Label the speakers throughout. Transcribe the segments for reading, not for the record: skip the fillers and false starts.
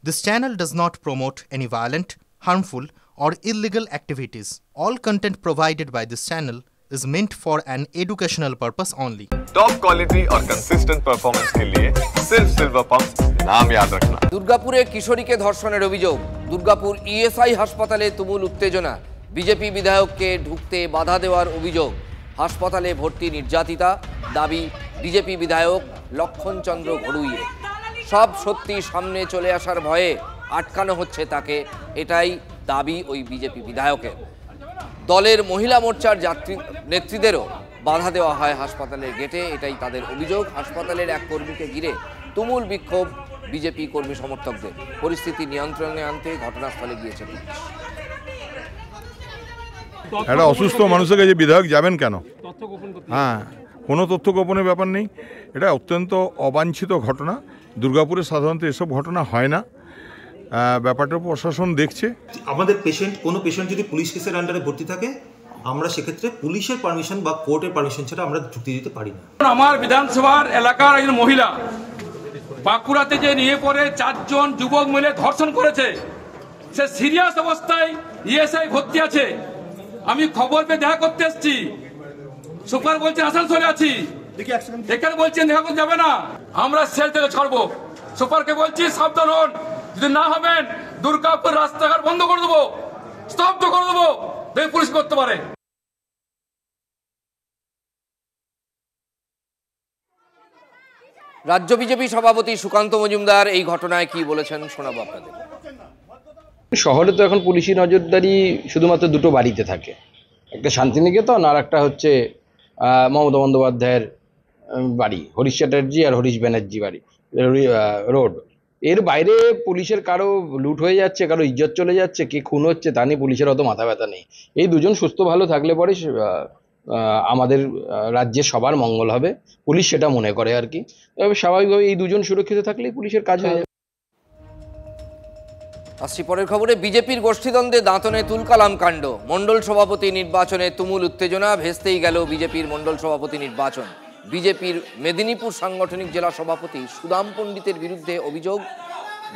Speaker 1: This channel does not promote any violent, harmful, or illegal activities. All content provided by this channel is meant for an educational purpose only.
Speaker 2: Top quality और consistent performance के लिए सिर्फ silver pump नाम याद रखना।
Speaker 3: দুর্গাপুরে কিশোরীকে ধর্ষণের অভিযোগ। দুর্গাপুর ইএসআই হাসপাতালে তুমুল উত্তেজনা। বিজেপি বিধায়ককে ঢুকতে বাধা দেওয়ার অভিযোগ। হাসপাতালে ভর্তি নির্যাতিতা, দাবি বিজেপি বিধায়ক লক্ষণচন্দ্র ঘড়ুইয়ের। সব সত্যি সামনে চলে আসার ভয়ে আটকানো হচ্ছে তাকে, এটাই দাবি ওই বিজেপি বিধায়কের। দলের মহিলা মোর্চার নেত্রীদেরও বাধা দেওয়া হয় হাসপাতালের গেটে, এটাই তাদের অভিযোগ। হাসপাতালের এক কর্মীকে ঘিরে তুমুল বিক্ষোভ বিজেপি কর্মী সমর্থকদের। পরিস্থিতি নিয়ন্ত্রণে আনতে ঘটনাস্থলে গিয়েছে পুলিশ।
Speaker 4: একটা অসুস্থ মানুষের কাছে বিধায়ক যাবেন কেন? হ্যাঁ, কোনো তথ্য গোপনের ব্যাপার নেই। এটা অত্যন্ত অবাঞ্ছিত ঘটনা। দুর্গাপুরে সাধারণত এসব ঘটনা হয় না। ব্যাপারটা প্রশাসন দেখছে।
Speaker 5: আমাদের কোনো পেশেন্ট যদি পুলিশ কেসের আন্ডারে ভর্তি থাকে, আমরা সেক্ষেত্রে পুলিশের পারমিশন বা কোর্টের পারমিশন ছাড়া আমরা ঢুকতে দিতে পারি না।
Speaker 6: আমার বিধানসভার এলাকার একজন মহিলা বাঁকুড়াতে যে নিয়ে পড়ে 4 জন যুবক মিলে ধর্ষণ করেছে, সে সিরিয়াস অবস্থায় ইএসআই ভর্তি আছে। আমি খবর পেয়ে দেখা করতে এসেছি। সুপার বলছেন আসানসোলে আছি, এখানে বলছেন দেখা করতে যাবে না, আমরা সেল থেকে ছাড়বো। সুপারকে বলছি সাবধান হন, যদি না হবেন দুর্গাপুর রাস্তাঘাট বন্ধ করে দেবো, স্তব্ধ করে দেবো, পুলিশ করতে পারে।
Speaker 3: রাজ্য বিজেপি সভাপতি সুকান্ত মজুমদার এই ঘটনায় কি বলেছেন শোনাবো আপনাদের।
Speaker 7: শহরে তো এখন পুলিশি নজরদারি শুধুমাত্র দুটো বাড়িতে থাকে, একটা শান্তিনিকেতন আর একটা হচ্ছে মমতা বন্দ্যোপাধ্যায়ের বাড়ি, হরিশ চ্যাটার্জি আর হরিশ ব্যানার্জি বাড়ি রোড। এর বাইরে পুলিশের কারো লুট হয়ে যাচ্ছে, কারো ইজ্জত চলে যাচ্ছে, কে খুন হচ্ছে তা নিয়ে পুলিশের অত মাথা ব্যথা নেই। এই দুজন সুস্থ ভালো থাকলে পরে আমাদের রাজ্যে সবার মঙ্গল হবে, পুলিশ সেটা মনে করে আর কি। তবে স্বাভাবিকভাবে এই দুজন সুরক্ষিত থাকলেই পুলিশের কাজ হয়ে যাবে।
Speaker 3: আসছি পরের খবরে। বিজেপির গোষ্ঠীদ্বন্দ্বে দাঁতনে তুলকালাম কাণ্ড। মণ্ডল সভাপতি নির্বাচনে তুমুল উত্তেজনা, ভেস্তেই গেল বিজেপির মণ্ডল সভাপতি নির্বাচন। বিজেপির মেদিনীপুর সাংগঠনিক জেলা সভাপতি সুদাম পণ্ডিতের বিরুদ্ধে অভিযোগ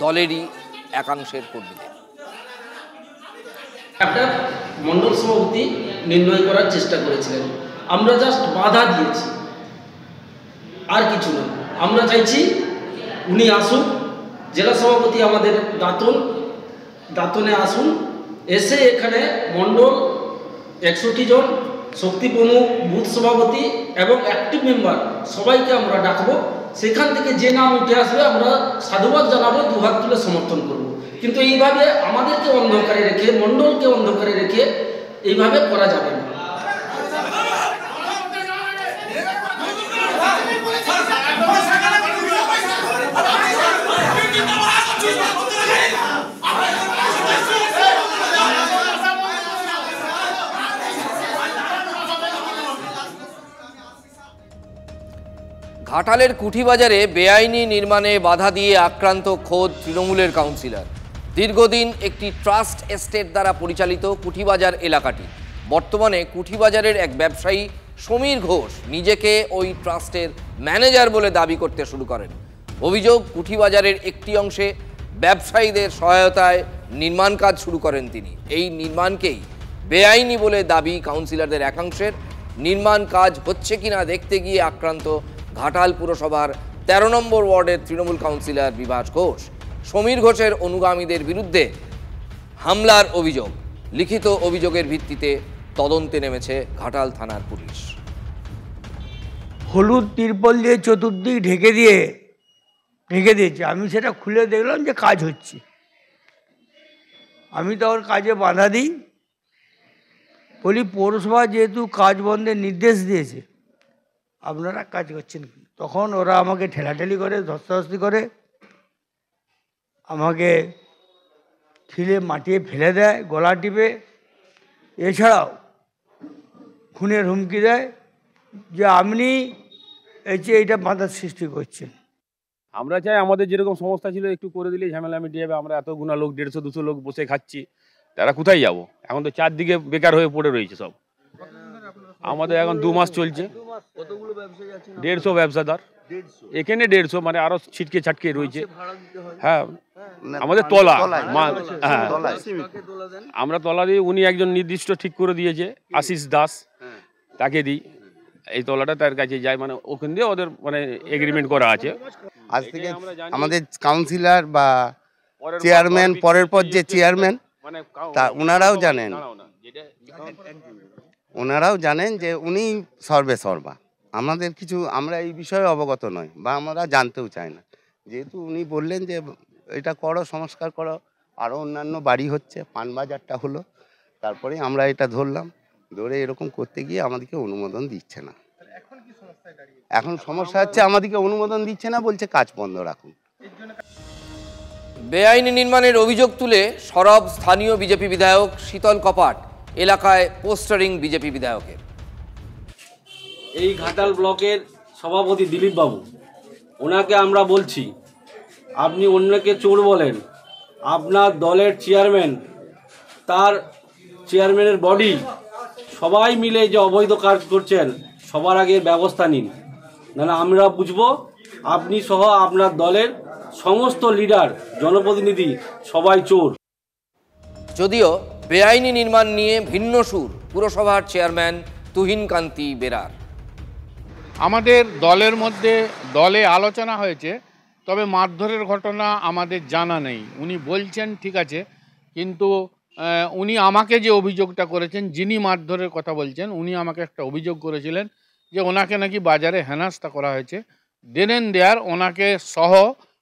Speaker 3: দলেরই একাংশের কর্মীদের।
Speaker 8: একটা মণ্ডল সভাপতি নির্ণয় করার চেষ্টা করেছিলেন, আমরা জাস্ট বাধা দিয়েছি, আর কিছু না। আমরা চাইছি উনি আসুন, জেলা সভাপতি আমাদের দাঁতনে আসুন, এসে এখানে মণ্ডল 61 জন শক্তি প্রমুখ, বুথ সভাপতি এবং অ্যাক্টিভ মেম্বার সবাইকে আমরা ডাকবো। সেখান থেকে যে নাম উঠে আসবে আমরা সাধুবাদ জানাবো, দুহাত তুলে সমর্থন করব। কিন্তু এইভাবে আমাদেরকে অন্ধকারে রেখে, মণ্ডলকে অন্ধকারে রেখে এইভাবে করা যাবে না।
Speaker 3: ঘাটালের কুঠিবাজারে বেআইনি নির্মাণে বাধা দিয়ে আক্রান্ত খোদ তৃণমূলের কাউন্সিলর। দীর্ঘদিন একটি ট্রাস্ট এস্টেট দ্বারা পরিচালিত কুঠিবাজার এলাকাটি। বর্তমানে কুঠিবাজারের এক ব্যবসায়ী সমীর ঘোষ নিজেকে ওই ট্রাস্টের ম্যানেজার বলে দাবি করতে শুরু করেন। অভিযোগ, কুঠিবাজারের একটি অংশে ব্যবসায়ীদের সহায়তায় নির্মাণ কাজ শুরু করেন তিনি। এই নির্মাণকেই বেআইনি বলে দাবি কাউন্সিলরদের একাংশের। নির্মাণ কাজ হচ্ছে কিনা দেখতে গিয়ে আক্রান্ত ঘাটাল পুরসভার 13 নম্বর ওয়ার্ডের তৃণমূল কাউন্সিলর বিভাস ঘোষ। সমীর ঘোষের অনুগামীদের বিরুদ্ধে হামলার অভিযোগ। লিখিত অভিযোগের ভিত্তিতে তদন্তে নেমেছে ঘাটাল থানার পুলিশ।
Speaker 9: হলুদ তিরপল দিয়ে চতুর্দিক ঢেকে দিয়েছে। আমি সেটা খুলে দেখলাম যে কাজ হচ্ছে। আমি তখন কাজে বাধা দিই, বলি পৌরসভা যেহেতু কাজ বন্ধের নির্দেশ দিয়েছে, আপনারা কাজ করছেন। তখন ওরা আমাকে ঠেলাঠেলি করে, ধস্তাধস্তি করে, আমাকে ঠেলে মাটিয়ে ফেলে দেয়, গলা টিপে। এছাড়াও খুনের হুমকি দেয় যে আপনি এইটা বাধার সৃষ্টি করছেন।
Speaker 10: আমরা চাই আমাদের যেরকম সংস্থা ছিল একটু করে দিলে ঝামেলা মিটিয়ে যাবে। আমরা এতগুলো লোক, 150-200 লোক বসে খাচ্ছি, তারা কোথায় যাব? এখন তো চারদিকে বেকার হয়ে পড়ে রয়েছে সব। আমাদের এখন 2 মাস চলছে। 150 ব্যবসাদার এখানে, 150 মানে আরো ছিটকে ছাটকে রয়েছে। হ্যাঁ, আমাদের তলা, হ্যাঁ আমরা তলা দিই। উনি একজন নির্দিষ্ট ঠিক করে দিয়েছে, আশিস দাস, তাকে দিই এই তলাটা, তার কাছে যায়, মানে ওখান দিয়ে ওদের মানে এগ্রিমেন্ট করা আছে।
Speaker 11: আজ থেকে আমাদের কাউন্সিলর বা চেয়ারম্যান, পরের পর যে চেয়ারম্যান, তা ওনারাও জানেন যে উনি সর্বে সর্বা। আমাদের কিছু, আমরা এই বিষয়ে অবগত নই বা আমরা জানতেও চাই না। যেহেতু উনি বললেন যে এটা করো, সংস্কার করো, আরও অন্যান্য বাড়ি হচ্ছে, পানবাজারটা হলো, তারপরে আমরা এটা ধরলাম, ধরে এরকম করতে গিয়ে আমাদেরকে অনুমোদন দিচ্ছে না। এখন সমস্যা হচ্ছে আমাদেরকে অনুমোদন দিচ্ছে না, বলছে কাজ বন্ধ রাখুন।
Speaker 3: বেআইনি নির্মাণের অভিযোগ তুলে সরব স্থানীয় বিজেপি বিধায়ক শীতল কপাট, এলাকায় পোস্টারিং বিজেপি বিধায়কের।
Speaker 8: এই ঘাটাল ব্লকের সভাপতি দিলীপ বাবু, ওনাকে আমরা বলছি, আপনি অন্যকে চোর বলেন, আপনার দলের চেয়ারম্যান, তার চেয়ারম্যানের বডি সবাই মিলে যে অবৈধ কাজ করছেন, সবার আগে ব্যবস্থা নিন, নাহলে আমরা বুঝবো আপনি সহ আপনার দলের সমস্ত লিডার, জনপ্রতিনিধি সবাই চোর।
Speaker 3: যদিও বেআইনি নির্মাণ নিয়ে ভিন্ন সুর পুরসভার চেয়ারম্যান তুহিন কান্তি বেরার।
Speaker 12: আমাদের দলের মধ্যে দলে আলোচনা হয়েছে, তবে মারধরের ঘটনা আমাদের জানা নেই। উনি বলছেন ঠিক আছে, কিন্তু উনি আমাকে যে অভিযোগটা করেছেন, যিনি মারধরের কথা বলছেন, উনি আমাকে একটা অভিযোগ করেছিলেন যে ওনাকে নাকি বাজারে হেনস্থা করা হয়েছে। দেন এন্ড দেয়ার ওনাকে সহ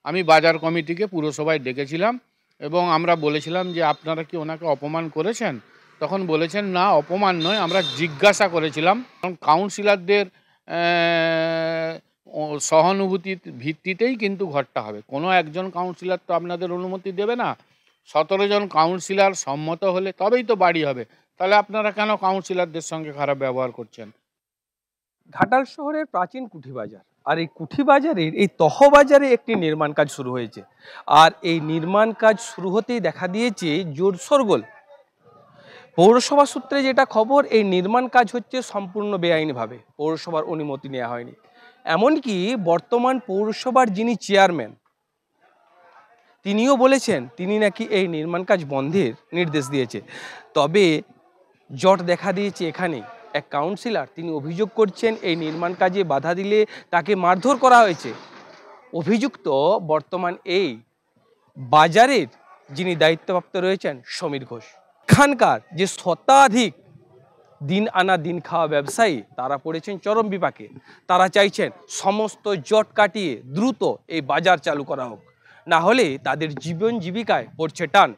Speaker 12: আমি বাজার কমিটিকে পুরসভায় ডেকেছিলাম এবং আমরা বলেছিলাম যে আপনারা কি ওনাকে অপমান করেছেন? তখন বলেছেন না, অপমান নয়, আমরা জিজ্ঞাসা করেছিলাম। কাউন্সিলরদের সহানুভূতির ভিত্তিতেই কিন্তু ঘরটা হবে। কোনো একজন কাউন্সিলর তো আপনাদের অনুমতি দেবে না, 17 জন কাউন্সিলর সম্মত হলে তবেই তো বাড়ি হবে। তাহলে আপনারা কেন কাউন্সিলরদের সঙ্গে খারাপ ব্যবহার করছেন?
Speaker 13: ঘাটাল শহরের প্রাচীন কুঠিবাজার, আর এই কুঠিবাজারের এই তহবাজারে একটি নির্মাণ কাজ শুরু হয়েছে, আর এই নির্মাণ কাজ শুরু হতেই দেখা দিয়েছে জোর শোরগোল। পৌরসভা সূত্রে যেটা খবর, এই নির্মাণ কাজ হচ্ছে সম্পূর্ণ বেআইনিভাবে, পৌরসভার অনুমতি নেওয়া হয়নি। এমনকি বর্তমান পৌরসভার যিনি চেয়ারম্যান, তিনিও বলেছেন তিনি নাকি এই নির্মাণ কাজ বন্ধের নির্দেশ দিয়েছে। তবে জট দেখা দিয়েছে এখানে। এক কাউন্সিলর তিনি অভিযোগ করছেন এই নির্মাণ কাজে বাধা দিলে তাকে মারধর করা হয়েছে। অভিযুক্ত বর্তমান এই বাজারের যিনি দায়িত্বপ্রাপ্ত রয়েছেন সমীর ঘোষ। এখানকার যে শতাধিক দিন আনা দিন খাওয়া ব্যবসায়ী, তারা পড়েছেন চরম বিপাকে। তারা চাইছেন সমস্ত জট কাটিয়ে দ্রুত এই বাজার চালু করা হোক, না হলে তাদের জীবন জীবিকায় পড়ছে টান।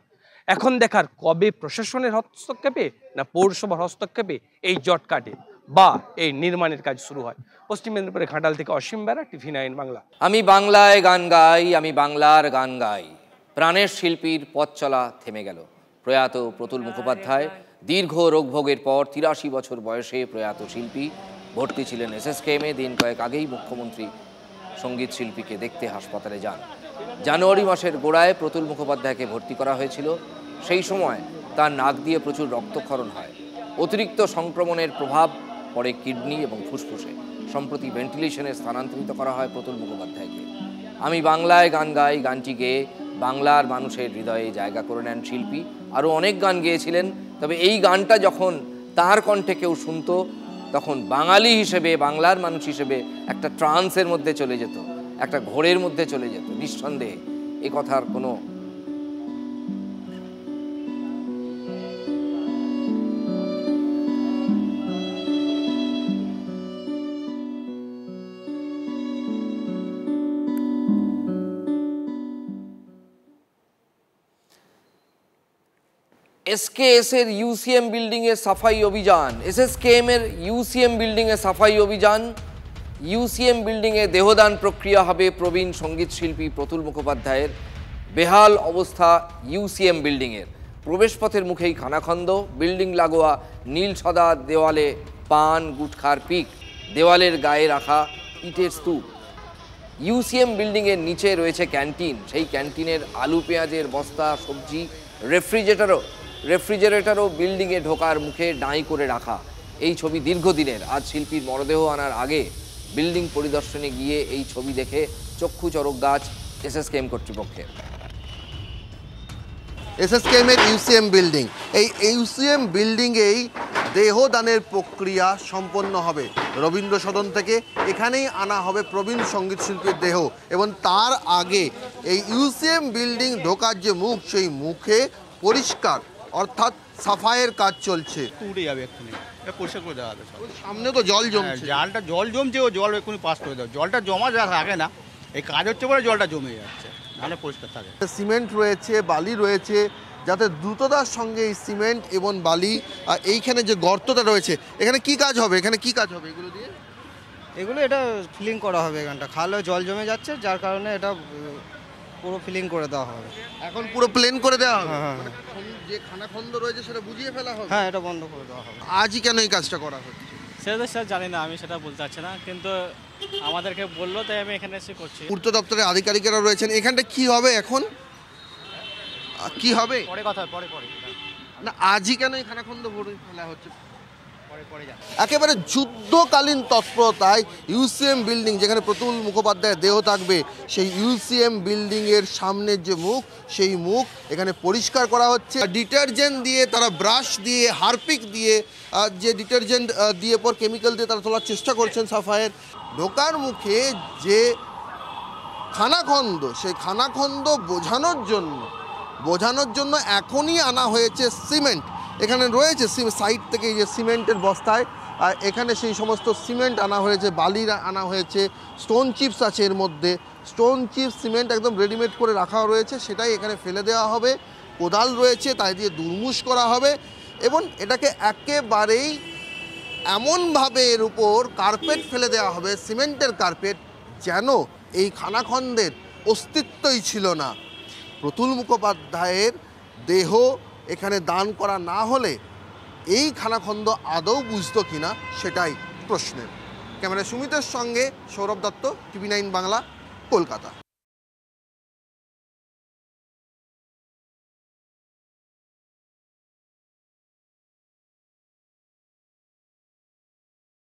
Speaker 13: এখন দেখার কবে প্রশাসনের হস্তক্ষেপে না পৌরসভার হস্তক্ষেপে এই জট কাটে বা এই নির্মাণের কাজ শুরু হয়। পশ্চিম মেদিনীপুরের ঘাটাল থেকে অসীম বেরা, TV9 বাংলা।
Speaker 3: আমি বাংলায় গান গাই, আমি বাংলার গান গাই। প্রাণের শিল্পীর পথ চলা থেমে গেল। প্রয়াত প্রতুল মুখোপাধ্যায় দীর্ঘ রোগভোগের পর 83 বছর বয়সে প্রয়াত শিল্পী ভর্তি ছিলেন SSKM-এ। দিন কয়েক আগেই মুখ্যমন্ত্রী সঙ্গীত শিল্পীকে দেখতে হাসপাতালে যান। জানুয়ারি মাসের গোড়ায় প্রতুল মুখোপাধ্যায়কে ভর্তি করা হয়েছিল। সেই সময় তার নাক দিয়ে প্রচুর রক্তক্ষরণ হয়। অতিরিক্ত সংক্রমণের প্রভাব পড়ে কিডনি এবং ফুসফুসে। সম্প্রতি ভেন্টিলেশনে স্থানান্তরিত করা হয় প্রতুল মুখোপাধ্যায়কে। আমি বাংলায় গান গাই গানটি গেয়ে বাংলার মানুষের হৃদয়ে জায়গা করে নেন শিল্পী। আরও অনেক গান গেয়েছিলেন, তবে এই গানটা যখন তার কণ্ঠে কেউ শুনতো, তখন বাঙালি হিসেবে, বাংলার মানুষ হিসেবে একটা ট্রান্সের মধ্যে চলে যেত, একটা ঘোরের মধ্যে চলে যেত। নিঃসন্দেহে এ কথার কোনো SKS-এর UCM বিল্ডিংয়ে সাফাই অভিযান, SSKM-এর UCM বিল্ডিংয়ে সাফাই অভিযান। UCM বিল্ডিংয়ে দেহদান প্রক্রিয়া হবে প্রবীণ সঙ্গীত শিল্পী প্রতুল মুখোপাধ্যায়ের। বেহাল অবস্থা UCM বিল্ডিংয়ের। প্রবেশপথের মুখেই খানাখন্দ, বিল্ডিং লাগোয়া নীল সাদা দেওয়ালে পান গুটখার পিক, দেওয়ালের গায়ে রাখা ইটের স্তূপ। UCM বিল্ডিংয়ের নিচে রয়েছে ক্যান্টিন। সেই ক্যান্টিনের আলু পেঁয়াজের বস্তা, সবজি, রেফ্রিজারেটরও বিল্ডিংয়ে ঢোকার মুখে ডাঁই করে রাখা। এই ছবি দীর্ঘদিনের। আজ শিল্পীর মরদেহ আনার আগে বিল্ডিং পরিদর্শনে গিয়ে এই ছবি দেখে চক্ষু চড়ক গাছ SSKM কর্তৃপক্ষের।
Speaker 14: এসএসকেএম এর ইউসিএম বিল্ডিং। এই ইউসিএম বিল্ডিংয়েই দেহদানের প্রক্রিয়া সম্পন্ন হবে। রবীন্দ্র সদন থেকে এখানেই আনা হবে প্রবীণ সঙ্গীত শিল্পীর দেহ, এবং তার আগে এই ইউসিএম বিল্ডিং ঢোকার যে মুখ, সেই মুখে পরিষ্কার অর্থাৎ সাফাইয়ের কাজ চলছে।
Speaker 15: উঠে যাবে এক্ষুনি, এটা পরিষ্কার করে দেওয়া হবে।
Speaker 14: সামনে তো জল জমছে,
Speaker 15: জল জমছে, ও জল এক্ষুনি পাস করে দেওয়া। জলটা জমা যা থাকে না, এই কাজ হচ্ছে বলে জলটা জমে যাচ্ছে, নাহলে পরিষ্কার থাকে।
Speaker 14: সিমেন্ট রয়েছে, বালি রয়েছে, যাতে দ্রুততার সঙ্গে এই সিমেন্ট এবং বালি, এইখানে যে গর্তটা রয়েছে, এখানে কি কাজ হবে? এখানে কি কাজ হবে এগুলো দিয়ে?
Speaker 16: এগুলো এটা ফিলিং করা হবে। এখানটা খালে জল জমে যাচ্ছে, যার কারণে এটা পুরো ফিলিং করে দেওয়া হবে।
Speaker 14: এখন পুরো প্লেন করে দেওয়া হবে?
Speaker 16: হ্যাঁ,
Speaker 14: যে খানাখন্দ রয়েছে সেটা বুঝিয়ে ফেলা হবে?
Speaker 16: হ্যাঁ, এটা বন্ধ করে দেওয়া হবে।
Speaker 14: আজই কেন এই কাজটা করা হচ্ছে
Speaker 17: সেটা তো স্যার জানি না, আমি সেটা বলতে চাচ্ছি না, কিন্তু আমাদেরকে বললো তাই আমি এখানে এসে করছি।
Speaker 14: পূর্ত দপ্তরের আধিকারিকেরা রয়েছেন, এখানটা কি হবে এখন? কি হবে
Speaker 16: পরে কথা, পরে
Speaker 14: না, আজই কেন এই খানাখন্দ ভরে ফেলা হচ্ছে? একেবারে যুদ্ধকালীন তৎপরতায় ইউসিএম বিল্ডিং, যেখানে প্রতুল মুখোপাধ্যায়ের দেহ থাকবে, সেই ইউসিএম বিল্ডিংয়ের সামনের যে মুখ, সেই মুখ এখানে পরিষ্কার করা হচ্ছে। ডিটারজেন্ট দিয়ে, তারা ব্রাশ দিয়ে, হারপিক দিয়ে, যে ডিটারজেন্ট দিয়ে পর কেমিক্যাল দিয়ে তারা তোলার চেষ্টা করছেন সাফাইয়ের। ঢোকার মুখে যে খানাখন্দ, সেই খানাখন্দ বোঝানোর জন্য এখনই আনা হয়েছে সিমেন্ট। এখানে রয়েছে সাইড থেকে যে সিমেন্টের বস্তায়, আর এখানে সেই সমস্ত সিমেন্ট আনা হয়েছে, বালি আনা হয়েছে, স্টোন চিপস আছে এর মধ্যে। স্টোন চিপস সিমেন্ট একদম রেডিমেড করে রাখা রয়েছে, সেটাই এখানে ফেলে দেওয়া হবে। কোদাল রয়েছে, তাই দিয়ে দুর্মুষ করা হবে, এবং এটাকে একেবারেই এমনভাবে এর উপর কার্পেট ফেলে দেওয়া হবে, সিমেন্টের কার্পেট, যেন এই খানাখন্দের অস্তিত্বই ছিল না। প্রতুল মুখোপাধ্যায়ের দেহ এখানে দান করা না হলে এই খানাখন্দ আদৌ বুঝতো কিনা সেটাই প্রশ্নের। ক্যামেরা সুমিতের সঙ্গে সৌরভ দত্ত, TV9 বাংলা, কলকাতা।